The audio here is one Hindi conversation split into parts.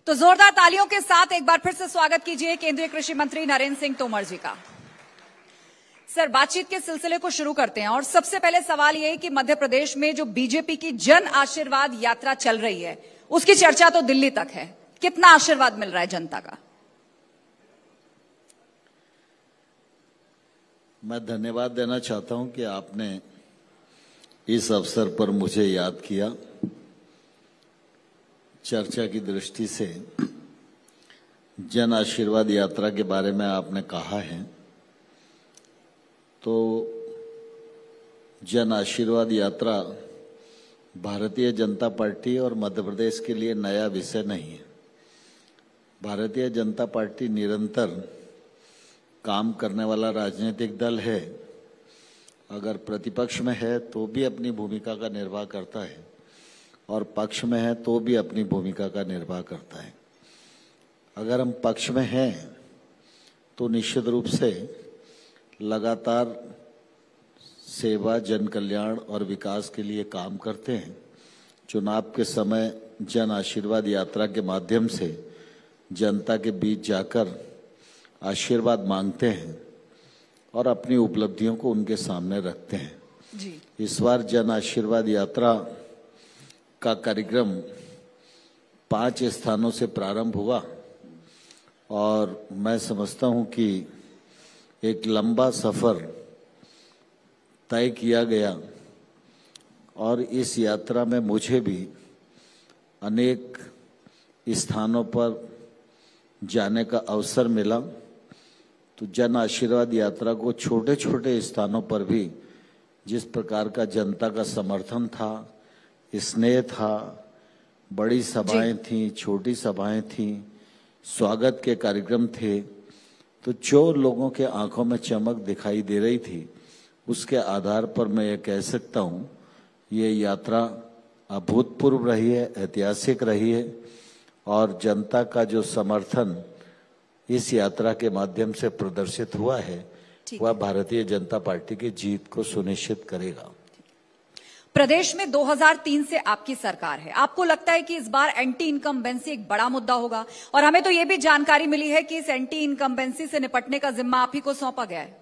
तो जोरदार तालियों के साथ एक बार फिर से स्वागत कीजिए केंद्रीय कृषि मंत्री नरेंद्र सिंह तोमर जी का। सर, बातचीत के सिलसिले को शुरू करते हैं और सबसे पहले सवाल यह है कि मध्य प्रदेश में जो बीजेपी की जन आशीर्वाद यात्रा चल रही है उसकी चर्चा तो दिल्ली तक है, कितना आशीर्वाद मिल रहा है जनता का? मैं धन्यवाद देना चाहता हूं कि आपने इस अवसर पर मुझे याद किया। चर्चा की दृष्टि से जन आशीर्वाद यात्रा के बारे में आपने कहा है, तो जन आशीर्वाद यात्रा भारतीय जनता पार्टी और मध्य प्रदेश के लिए नया विषय नहीं है। भारतीय जनता पार्टी निरंतर काम करने वाला राजनीतिक दल है। अगर प्रतिपक्ष में है तो भी अपनी भूमिका का निर्वाह करता है और पक्ष में है तो भी अपनी भूमिका का निर्वाह करता है। अगर हम पक्ष में हैं तो निश्चित रूप से लगातार सेवा, जन कल्याण और विकास के लिए काम करते हैं। चुनाव के समय जन आशीर्वाद यात्रा के माध्यम से जनता के बीच जाकर आशीर्वाद मांगते हैं और अपनी उपलब्धियों को उनके सामने रखते हैं जी। इस बार जन आशीर्वाद यात्रा का कार्यक्रम 5 स्थानों से प्रारंभ हुआ और मैं समझता हूं कि एक लंबा सफर तय किया गया और इस यात्रा में मुझे भी अनेक स्थानों पर जाने का अवसर मिला। तो जन आशीर्वाद यात्रा को छोटे छोटे स्थानों पर भी जिस प्रकार का जनता का समर्थन था, स्नेह था, बड़ी सभाएं थी, छोटी सभाएं थी, स्वागत के कार्यक्रम थे, तो जो लोगों के आंखों में चमक दिखाई दे रही थी उसके आधार पर मैं ये कह सकता हूं ये यात्रा अभूतपूर्व रही है, ऐतिहासिक रही है और जनता का जो समर्थन इस यात्रा के माध्यम से प्रदर्शित हुआ है वह भारतीय जनता पार्टी की जीत को सुनिश्चित करेगा। प्रदेश में 2003 से आपकी सरकार है, आपको लगता है कि इस बार एंटी इनकम्बेंसी एक बड़ा मुद्दा होगा? और हमें तो यह भी जानकारी मिली है कि इस एंटी इनकम्बेंसी से निपटने का जिम्मा आप ही को सौंपा गया है।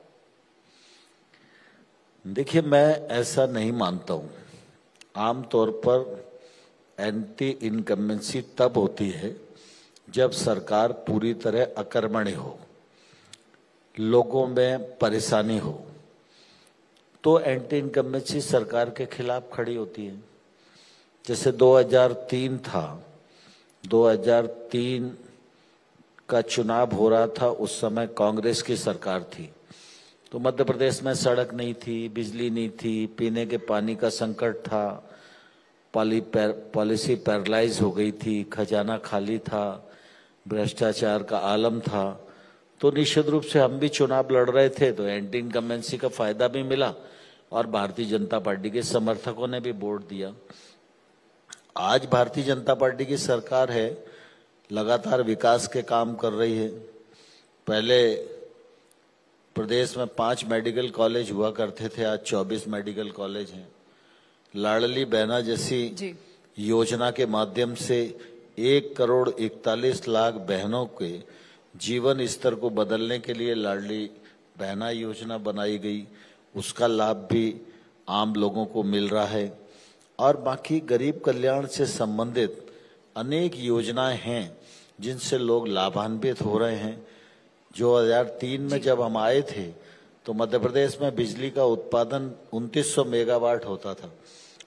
देखिए, मैं ऐसा नहीं मानता हूं। आमतौर पर एंटी इनकम्बेंसी तब होती है जब सरकार पूरी तरह अकर्मण्य हो, लोगों में परेशानी हो, तो एंटी इनकम्बेंसी सरकार के खिलाफ खड़ी होती है। जैसे 2003 था, 2003 का चुनाव हो रहा था, उस समय कांग्रेस की सरकार थी, तो मध्य प्रदेश में सड़क नहीं थी, बिजली नहीं थी, पीने के पानी का संकट था, पॉलिसी पैरालाइज हो गई थी, खजाना खाली था, भ्रष्टाचार का आलम था। तो निश्चित रूप से हम भी चुनाव लड़ रहे थे, तो एंटी इनकम्बेंसी का फायदा भी मिला और भारतीय जनता पार्टी के समर्थकों ने भी वोट दिया। आज भारतीय जनता पार्टी की सरकार है, लगातार विकास के काम कर रही है। पहले प्रदेश में 5 मेडिकल कॉलेज हुआ करते थे, आज 24 मेडिकल कॉलेज हैं। लाडली बहना जैसी योजना के माध्यम से 1,41,00,000 बहनों के जीवन स्तर को बदलने के लिए लाडली बहना योजना बनाई गई, उसका लाभ भी आम लोगों को मिल रहा है। और बाकी गरीब कल्याण से संबंधित अनेक योजनाएं हैं जिनसे लोग लाभान्वित हो रहे हैं। 2003 में जब हम आए थे तो मध्य प्रदेश में बिजली का उत्पादन 2900 मेगावाट होता था।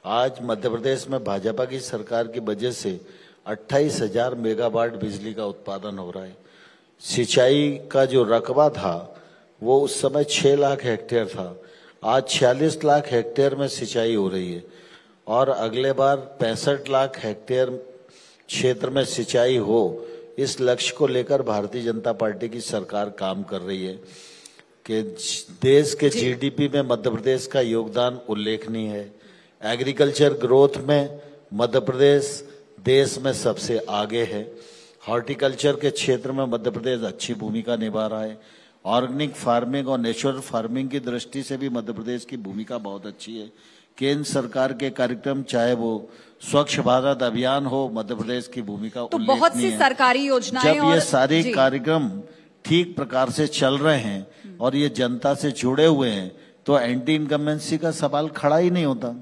आज मध्य प्रदेश में भाजपा की सरकार की वजह से 28,000 मेगावाट बिजली का उत्पादन हो रहा है। सिंचाई का जो रकबा था वो उस समय 6 लाख हेक्टेयर था, आज 46 लाख हेक्टेयर में सिंचाई हो रही है और अगले बार 65 लाख हेक्टेयर क्षेत्र में सिंचाई हो, इस लक्ष्य को लेकर भारतीय जनता पार्टी की सरकार काम कर रही है कि देश के जीडीपी में मध्य प्रदेश का योगदान उल्लेखनीय है। एग्रीकल्चर ग्रोथ में मध्य प्रदेश देश में सबसे आगे है। हॉर्टिकल्चर के क्षेत्र में मध्य प्रदेश अच्छी भूमिका निभा रहा है। ऑर्गेनिक फार्मिंग और नेचुरल फार्मिंग की दृष्टि से भी मध्य प्रदेश की भूमिका बहुत अच्छी है। केंद्र सरकार के कार्यक्रम, चाहे वो स्वच्छ भारत अभियान हो, मध्य प्रदेश की भूमिका तो बहुत सी उल्लेखनीय है। सरकारी योजनाएं जब ये और सारे जी। कार्यक्रम ठीक प्रकार से चल रहे हैं और ये जनता से जुड़े हुए हैं तो एंटी इनकम्बेंसी का सवाल खड़ा ही नहीं होता।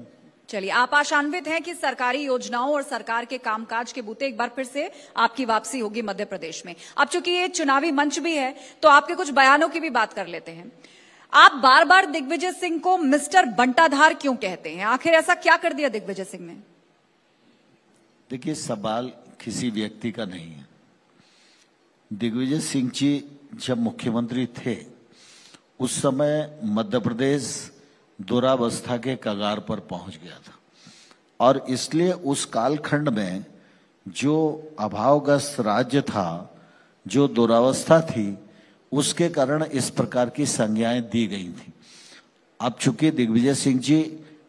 चलिए, आप आशान्वित हैं कि सरकारी योजनाओं और सरकार के कामकाज के बूते एक बार फिर से आपकी वापसी होगी मध्य प्रदेश में। अब चूंकि ये चुनावी मंच भी है तो आपके कुछ बयानों की भी बात कर लेते हैं। आप बार बार दिग्विजय सिंह को मिस्टर बंटाधार क्यों कहते हैं? आखिर ऐसा क्या कर दिया दिग्विजय सिंह ने? देखिए, सवाल किसी व्यक्ति का नहीं है। दिग्विजय सिंह जी जब मुख्यमंत्री थे उस समय मध्य प्रदेश दुरावस्था के कगार पर पहुंच गया था और इसलिए उस कालखंड में जो अभावग्रस्त राज्य था, जो दुरावस्था थी, उसके कारण इस प्रकार की संज्ञाएं दी गई थी। अब चूंकि दिग्विजय सिंह जी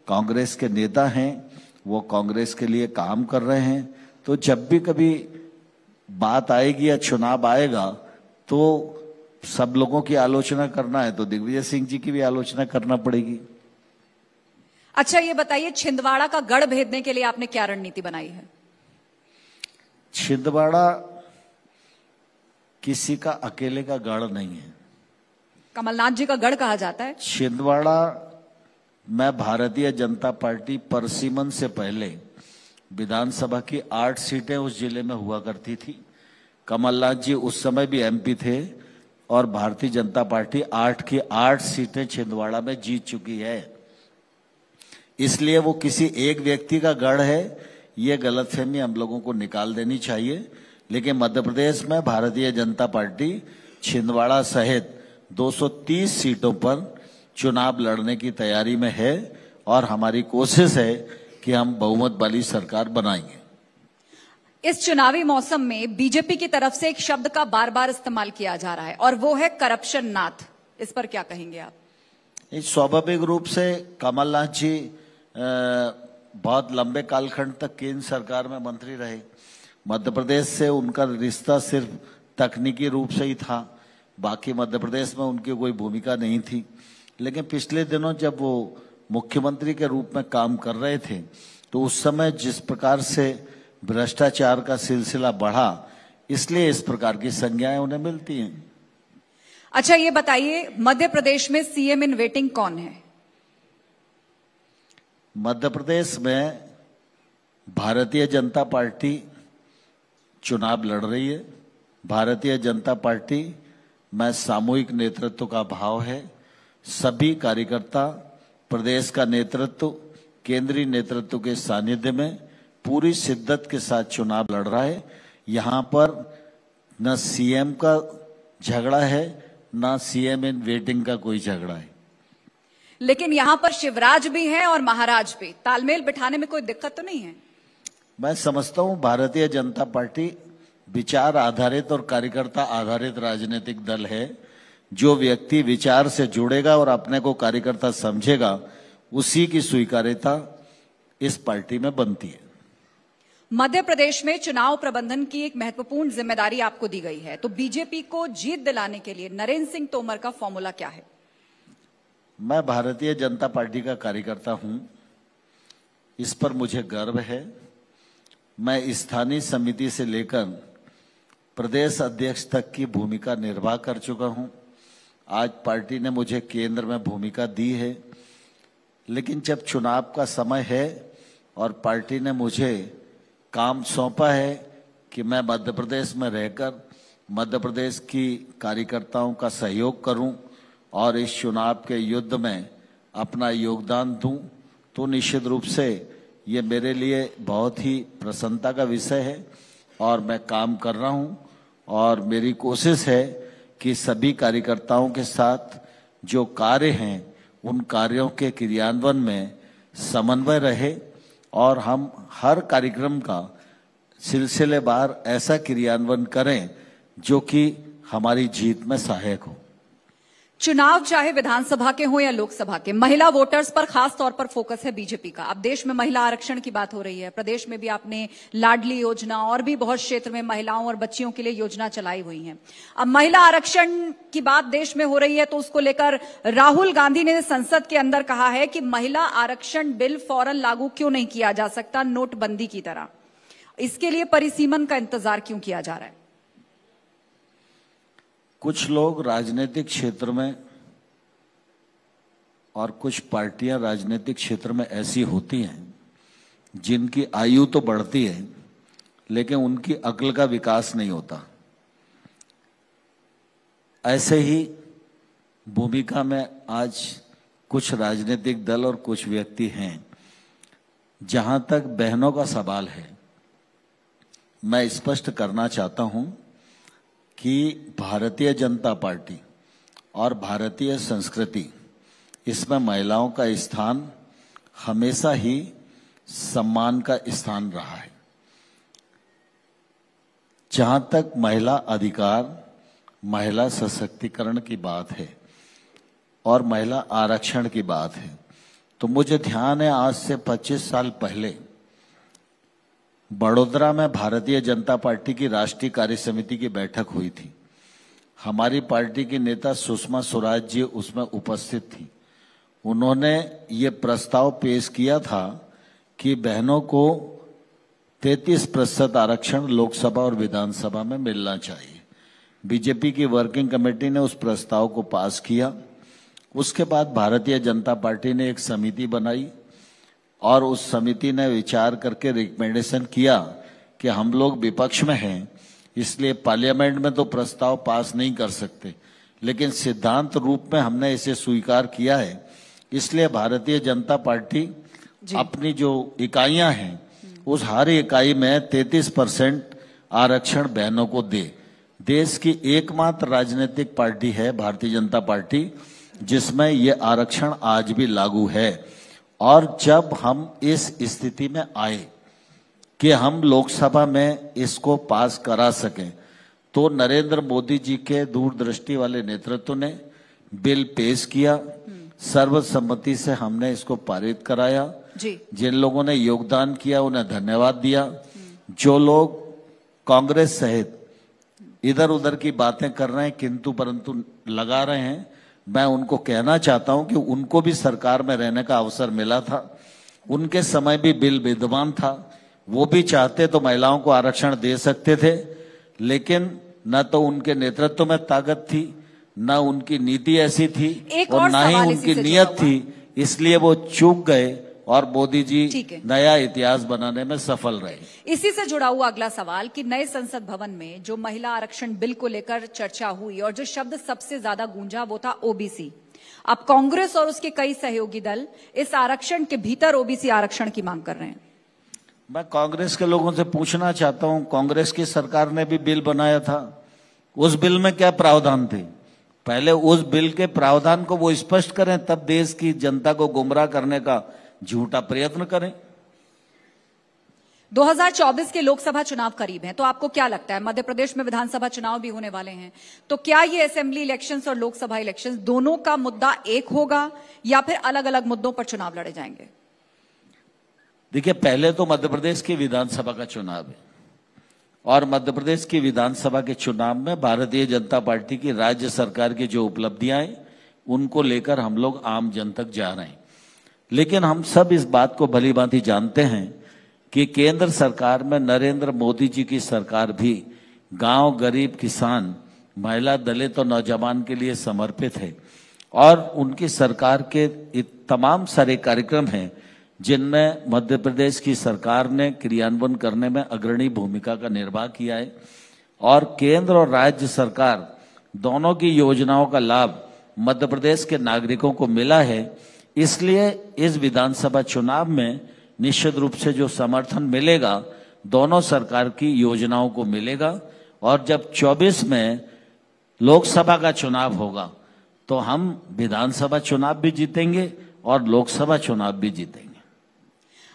कांग्रेस के नेता हैं, वो कांग्रेस के लिए काम कर रहे हैं, तो जब भी कभी बात आएगी या चुनाव आएगा तो सब लोगों की आलोचना करना है तो दिग्विजय सिंह जी की भी आलोचना करना पड़ेगी। अच्छा, ये बताइए, छिंदवाड़ा का गढ़ भेदने के लिए आपने क्या रणनीति बनाई है? छिंदवाड़ा किसी का अकेले का गढ़ नहीं है। कमलनाथ जी का गढ़ कहा जाता है। छिंदवाड़ा मैं भारतीय जनता पार्टी परसिमन से पहले विधानसभा की 8 सीटें उस जिले में हुआ करती थी। कमलनाथ जी उस समय भी एमपी थे और भारतीय जनता पार्टी 8 की 8 सीटें छिंदवाड़ा में जीत चुकी है। इसलिए वो किसी एक व्यक्ति का गढ़ है, ये गलतफहमी हम लोगों को निकाल देनी चाहिए। लेकिन मध्य प्रदेश में भारतीय जनता पार्टी छिंदवाड़ा सहित 230 सीटों पर चुनाव लड़ने की तैयारी में है और हमारी कोशिश है कि हम बहुमत वाली सरकार बनाएंगे। इस चुनावी मौसम में बीजेपी की तरफ से एक शब्द का बार बार इस्तेमाल किया जा रहा है और वो है करप्शन नाथ। इस पर क्या कहेंगे आप? स्वाभाविक रूप से कमलनाथ जी बहुत लंबे कालखंड तक केंद्र सरकार में मंत्री रहे। मध्य प्रदेश से उनका रिश्ता सिर्फ तकनीकी रूप से ही था, बाकी मध्य प्रदेश में उनकी कोई भूमिका नहीं थी। लेकिन पिछले दिनों जब वो मुख्यमंत्री के रूप में काम कर रहे थे तो उस समय जिस प्रकार से भ्रष्टाचार का सिलसिला बढ़ा, इसलिए इस प्रकार की संज्ञाएं उन्हें मिलती हैं। अच्छा, ये बताइए, मध्य प्रदेश में सीएम इन वेटिंग कौन है? मध्य प्रदेश में भारतीय जनता पार्टी चुनाव लड़ रही है। भारतीय जनता पार्टी में सामूहिक नेतृत्व का भाव है। सभी कार्यकर्ता, प्रदेश का नेतृत्व, केंद्रीय नेतृत्व के सानिध्य में पूरी शिद्दत के साथ चुनाव लड़ रहा है। यहाँ पर न सीएम का झगड़ा है, न सीएम इन वेटिंग का कोई झगड़ा है। लेकिन यहां पर शिवराज भी हैं और महाराज भी, तालमेल बिठाने में कोई दिक्कत तो नहीं है? मैं समझता हूं भारतीय जनता पार्टी विचार आधारित और कार्यकर्ता आधारित राजनीतिक दल है। जो व्यक्ति विचार से जुड़ेगा और अपने को कार्यकर्ता समझेगा, उसी की स्वीकार्यता इस पार्टी में बनती है। मध्य प्रदेश में चुनाव प्रबंधन की एक महत्वपूर्ण जिम्मेदारी आपको दी गई है, तो बीजेपी को जीत दिलाने के लिए नरेंद्र सिंह तोमर का फॉर्मूला क्या है? मैं भारतीय जनता पार्टी का कार्यकर्ता हूं, इस पर मुझे गर्व है। मैं स्थानीय समिति से लेकर प्रदेश अध्यक्ष तक की भूमिका निर्वाह कर चुका हूं। आज पार्टी ने मुझे केंद्र में भूमिका दी है, लेकिन जब चुनाव का समय है और पार्टी ने मुझे काम सौंपा है कि मैं मध्य प्रदेश में रहकर मध्य प्रदेश की कार्यकर्ताओं का सहयोग करूं और इस चुनाव के युद्ध में अपना योगदान दूं, तो निश्चित रूप से ये मेरे लिए बहुत ही प्रसन्नता का विषय है और मैं काम कर रहा हूं। और मेरी कोशिश है कि सभी कार्यकर्ताओं के साथ जो कार्य हैं उन कार्यों के क्रियान्वयन में समन्वय रहे और हम हर कार्यक्रम का सिलसिलेवार ऐसा क्रियान्वयन करें जो कि हमारी जीत में सहायक हो। चुनाव चाहे विधानसभा के हो या लोकसभा के, महिला वोटर्स पर खास तौर पर फोकस है बीजेपी का। अब देश में महिला आरक्षण की बात हो रही है, प्रदेश में भी आपने लाडली योजना और भी बहुत क्षेत्र में महिलाओं और बच्चियों के लिए योजना चलाई हुई है। अब महिला आरक्षण की बात देश में हो रही है तो उसको लेकर राहुल गांधी ने संसद के अंदर कहा है कि महिला आरक्षण बिल फौरन लागू क्यों नहीं किया जा सकता, नोटबंदी की तरह। इसके लिए परिसीमन का इंतजार क्यों किया जा रहा है? कुछ लोग राजनीतिक क्षेत्र में और कुछ पार्टियां राजनीतिक क्षेत्र में ऐसी होती हैं जिनकी आयु तो बढ़ती है लेकिन उनकी अक्ल का विकास नहीं होता। ऐसे ही भूमिका में आज कुछ राजनीतिक दल और कुछ व्यक्ति हैं। जहां तक बहनों का सवाल है, मैं स्पष्ट करना चाहता हूं कि भारतीय जनता पार्टी और भारतीय संस्कृति, इसमें महिलाओं का स्थान हमेशा ही सम्मान का स्थान रहा है। जहां तक महिला अधिकार, महिला सशक्तिकरण की बात है और महिला आरक्षण की बात है, तो मुझे ध्यान है आज से 25 साल पहले बड़ोदरा में भारतीय जनता पार्टी की राष्ट्रीय कार्य समिति की बैठक हुई थी। हमारी पार्टी की नेता सुषमा स्वराज जी उसमें उपस्थित थी। उन्होंने ये प्रस्ताव पेश किया था कि बहनों को 33% आरक्षण लोकसभा और विधानसभा में मिलना चाहिए। बीजेपी की वर्किंग कमेटी ने उस प्रस्ताव को पास किया। उसके बाद भारतीय जनता पार्टी ने एक समिति बनाई और उस समिति ने विचार करके रिकमेंडेशन किया कि हम लोग विपक्ष में हैं, इसलिए पार्लियामेंट में तो प्रस्ताव पास नहीं कर सकते, लेकिन सिद्धांत रूप में हमने इसे स्वीकार किया है। इसलिए भारतीय जनता पार्टी अपनी जो इकाइयां हैं उस हर इकाई में 33% आरक्षण बहनों को दे। देश की एकमात्र राजनीतिक पार्टी है भारतीय जनता पार्टी जिसमें ये आरक्षण आज भी लागू है। और जब हम इस स्थिति में आए कि हम लोकसभा में इसको पास करा सकें, तो नरेंद्र मोदी जी के दूरदृष्टि वाले नेतृत्व ने बिल पेश किया। सर्वसम्मति से हमने इसको पारित कराया। जिन लोगों ने योगदान किया उन्हें धन्यवाद दिया। जो लोग कांग्रेस सहित इधर उधर की बातें कर रहे हैं, किंतु परंतु लगा रहे हैं, मैं उनको कहना चाहता हूं कि उनको भी सरकार में रहने का अवसर मिला था। उनके समय भी बिल विद्यमान था। वो भी चाहते तो महिलाओं को आरक्षण दे सकते थे, लेकिन न तो उनके नेतृत्व में ताकत थी, न उनकी नीति ऐसी थी और न ही उनकी नियत थी। इसलिए वो चूक गए और मोदी जी नया इतिहास बनाने में सफल रहे। इसी से जुड़ा हुआ अगला सवाल कि नए संसद भवन में जो महिला आरक्षण बिल को लेकर चर्चा हुई और जो शब्द सबसे ज्यादा गूंजा वो था ओबीसी। अब कांग्रेस और उसके कई सहयोगी दल इस आरक्षण के भीतर ओबीसी आरक्षण की मांग कर रहे हैं। मैं कांग्रेस के लोगों से पूछना चाहता हूं, कांग्रेस की सरकार ने भी बिल बनाया था, उस बिल में क्या प्रावधान थे? पहले उस बिल के प्रावधान को वो स्पष्ट करें, तब देश की जनता को गुमराह करने का झूठा प्रयत्न करें। 2024 के लोकसभा चुनाव करीब हैं, तो आपको क्या लगता है, मध्य प्रदेश में विधानसभा चुनाव भी होने वाले हैं, तो क्या ये असेंबली इलेक्शंस और लोकसभा इलेक्शंस दोनों का मुद्दा एक होगा या फिर अलग अलग मुद्दों पर चुनाव लड़े जाएंगे? देखिए, पहले तो मध्य प्रदेश की विधानसभा का चुनाव है और मध्य प्रदेश की विधानसभा के चुनाव में भारतीय जनता पार्टी की राज्य सरकार की जो उपलब्धियां हैं उनको लेकर हम लोग आम जन तक जा रहे हैं। लेकिन हम सब इस बात को भली भांति जानते हैं कि केंद्र सरकार में नरेंद्र मोदी जी की सरकार भी गांव, गरीब, किसान, महिला, दलित और नौजवान के लिए समर्पित है और उनकी सरकार के तमाम सारे कार्यक्रम हैं जिनमें मध्य प्रदेश की सरकार ने क्रियान्वयन करने में अग्रणी भूमिका का निर्वाह किया है और केंद्र और राज्य सरकार दोनों की योजनाओं का लाभ मध्य प्रदेश के नागरिकों को मिला है। इसलिए इस विधानसभा चुनाव में निश्चित रूप से जो समर्थन मिलेगा दोनों सरकार की योजनाओं को मिलेगा और जब 24 में लोकसभा का चुनाव होगा तो हम विधानसभा चुनाव भी जीतेंगे और लोकसभा चुनाव भी जीतेंगे।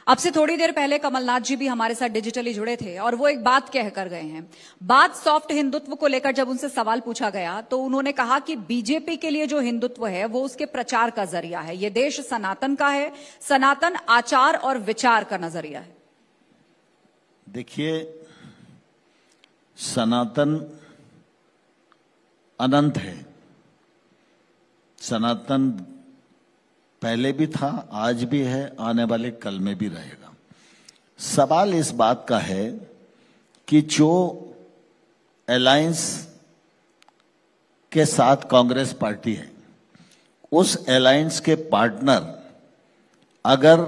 अब से थोड़ी देर पहले कमलनाथ जी भी हमारे साथ डिजिटली जुड़े थे और वो एक बात कह कर गए हैं। बात सॉफ्ट हिंदुत्व को लेकर जब उनसे सवाल पूछा गया तो उन्होंने कहा कि बीजेपी के लिए जो हिंदुत्व है वो उसके प्रचार का जरिया है। ये देश सनातन का है, सनातन आचार और विचार का नजरिया है। देखिए, सनातन अनंत है। सनातन पहले भी था, आज भी है, आने वाले कल में भी रहेगा। सवाल इस बात का है कि जो अलायंस के साथ कांग्रेस पार्टी है, उस अलायंस के पार्टनर अगर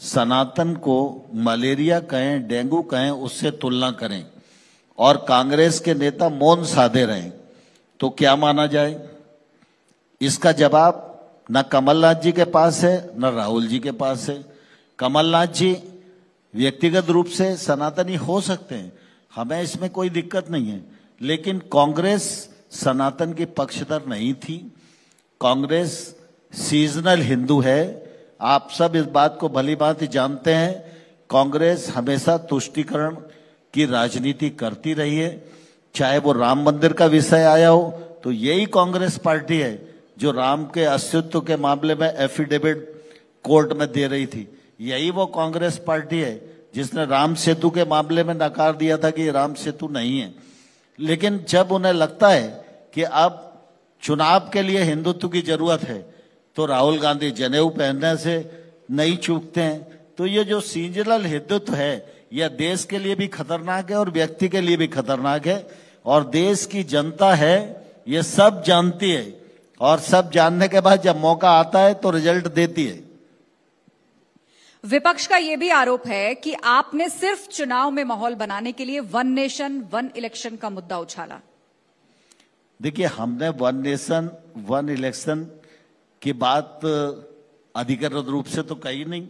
सनातन को मलेरिया कहें, डेंगू कहें, उससे तुलना करें और कांग्रेस के नेता मौन साधे रहें तो क्या माना जाए? इसका जवाब न कमलनाथ जी के पास है न राहुल जी के पास है। कमलनाथ जी व्यक्तिगत रूप से सनातनी हो सकते हैं, हमें इसमें कोई दिक्कत नहीं है, लेकिन कांग्रेस सनातन की पक्षधर नहीं थी। कांग्रेस सीजनल हिंदू है। आप सब इस बात को भली भांति जानते हैं। कांग्रेस हमेशा तुष्टीकरण की राजनीति करती रही है। चाहे वो राम मंदिर का विषय आया हो तो यही कांग्रेस पार्टी है जो राम के अस्तित्व के मामले में एफिडेविट कोर्ट में दे रही थी। यही वो कांग्रेस पार्टी है जिसने राम सेतु के मामले में नकार दिया था कि राम सेतु नहीं है। लेकिन जब उन्हें लगता है कि अब चुनाव के लिए हिंदुत्व की जरूरत है तो राहुल गांधी जनेऊ पहनने से नहीं चूकते हैं। तो ये जो सीजनल हिंदुत्व है यह देश के लिए भी खतरनाक है और व्यक्ति के लिए भी खतरनाक है। और देश की जनता है ये सब जानती है और सब जानने के बाद जब मौका आता है तो रिजल्ट देती है। विपक्ष का यह भी आरोप है कि आपने सिर्फ चुनाव में माहौल बनाने के लिए वन नेशन वन इलेक्शन का मुद्दा उछाला। देखिए, हमने वन नेशन वन इलेक्शन की बात अधिकृत रूप से तो कही नहीं,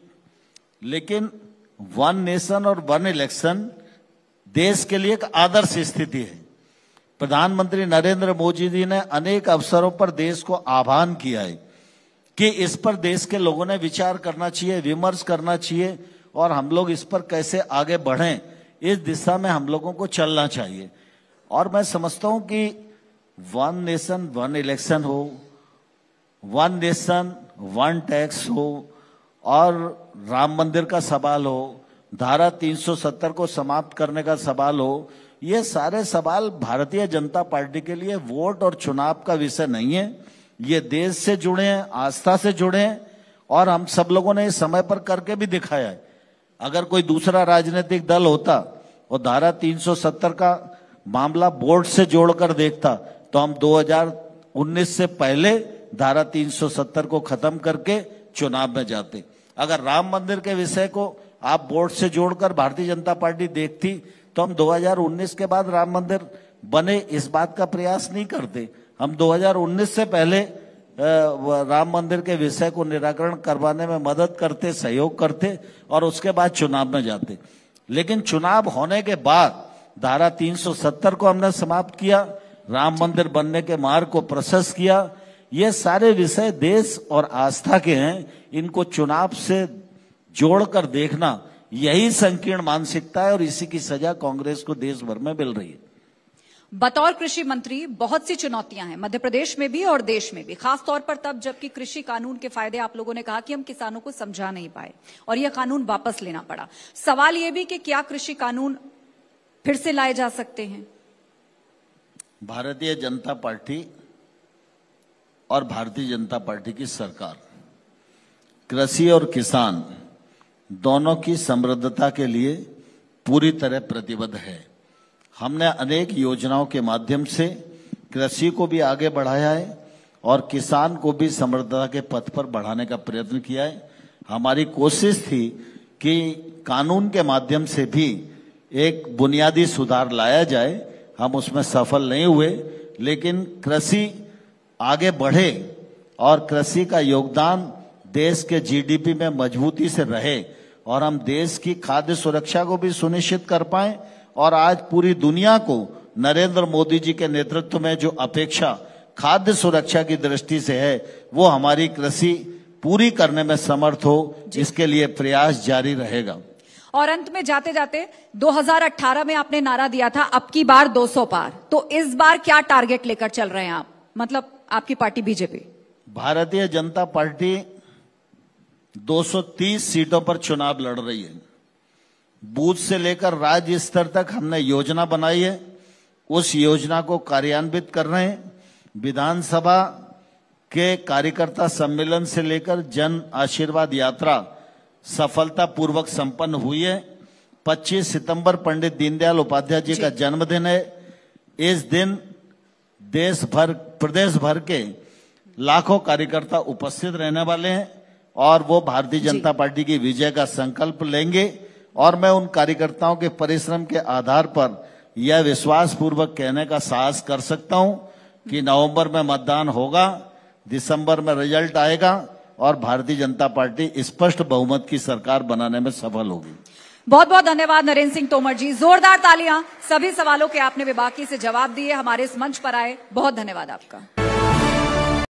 लेकिन वन नेशन और वन इलेक्शन देश के लिए एक आदर्श स्थिति है। प्रधानमंत्री नरेंद्र मोदी जी ने अनेक अवसरों पर देश को आह्वान किया है कि इस पर देश के लोगों ने विचार करना चाहिए, विमर्श करना चाहिए और हम लोग इस पर कैसे आगे बढ़ें, इस दिशा में हम लोगों को चलना चाहिए। और मैं समझता हूं कि वन नेशन वन इलेक्शन हो, वन नेशन वन टैक्स हो और राम मंदिर का सवाल हो, धारा 370 को समाप्त करने का सवाल हो, ये सारे सवाल भारतीय जनता पार्टी के लिए वोट और चुनाव का विषय नहीं है। ये देश से जुड़े हैं, आस्था से जुड़े हैं और हम सब लोगों ने इस समय पर करके भी दिखाया है। अगर कोई दूसरा राजनीतिक दल होता और धारा 370 का मामला बोर्ड से जोड़कर देखता तो हम 2019 से पहले धारा 370 को खत्म करके चुनाव में जाते। अगर राम मंदिर के विषय को आप बोर्ड से जोड़कर भारतीय जनता पार्टी देखती तो हम 2019 के बाद राम मंदिर बने इस बात का प्रयास नहीं करते। हम 2019 से पहले राम मंदिर के विषय को निराकरण करवाने में मदद करते, सहयोग करते और उसके बाद चुनाव में जाते। लेकिन चुनाव होने के बाद धारा 370 को हमने समाप्त किया, राम मंदिर बनने के मार्ग को प्रशस्त किया। ये सारे विषय देश और आस्था के हैं, इनको चुनाव से जोड़कर देखना यही संकीर्ण मानसिकता है और इसी की सजा कांग्रेस को देश भर में मिल रही है। बतौर कृषि मंत्री बहुत सी चुनौतियां हैं मध्य प्रदेश में भी और देश में भी, खास तौर पर तब जबकि कृषि कानून के फायदे आप लोगों ने कहा कि हम किसानों को समझा नहीं पाए और यह कानून वापस लेना पड़ा। सवाल यह भी कि क्या कृषि कानून फिर से लाए जा सकते हैं? भारतीय जनता पार्टी और भारतीय जनता पार्टी की सरकार कृषि और किसान दोनों की समृद्धता के लिए पूरी तरह प्रतिबद्ध है। हमने अनेक योजनाओं के माध्यम से कृषि को भी आगे बढ़ाया है और किसान को भी समृद्धता के पथ पर बढ़ाने का प्रयत्न किया है। हमारी कोशिश थी कि कानून के माध्यम से भी एक बुनियादी सुधार लाया जाए, हम उसमें सफल नहीं हुए, लेकिन कृषि आगे बढ़े और कृषि का योगदान देश के जीडीपी में मजबूती से रहे और हम देश की खाद्य सुरक्षा को भी सुनिश्चित कर पाए। और आज पूरी दुनिया को नरेंद्र मोदी जी के नेतृत्व में जो अपेक्षा खाद्य सुरक्षा की दृष्टि से है वो हमारी कृषि पूरी करने में समर्थ हो, इसके लिए प्रयास जारी रहेगा। और अंत में जाते जाते 2018 में आपने नारा दिया था अब की बार 200 पार, तो इस बार क्या टारगेट लेकर चल रहे हैं आप, मतलब आपकी party BJP? Bharatiya Janata party 230 सीटों पर चुनाव लड़ रही है। बूथ से लेकर राज्य स्तर तक हमने योजना बनाई है, उस योजना को कार्यान्वित कर रहे हैं। विधानसभा के कार्यकर्ता सम्मेलन से लेकर जन आशीर्वाद यात्रा सफलतापूर्वक संपन्न हुई है। 25 सितंबर पंडित दीनदयाल उपाध्याय जी का जन्मदिन है। इस दिन प्रदेश भर के लाखों कार्यकर्ता उपस्थित रहने वाले हैं और वो भारतीय जनता पार्टी की विजय का संकल्प लेंगे। और मैं उन कार्यकर्ताओं के परिश्रम के आधार पर यह विश्वास पूर्वक कहने का साहस कर सकता हूं कि नवंबर में मतदान होगा, दिसंबर में रिजल्ट आएगा और भारतीय जनता पार्टी स्पष्ट बहुमत की सरकार बनाने में सफल होगी। बहुत बहुत धन्यवाद नरेंद्र सिंह तोमर जी, जोरदार तालियां। सभी सवालों के आपने बेबाकी से जवाब दिए, हमारे इस मंच पर आए, बहुत धन्यवाद आपका।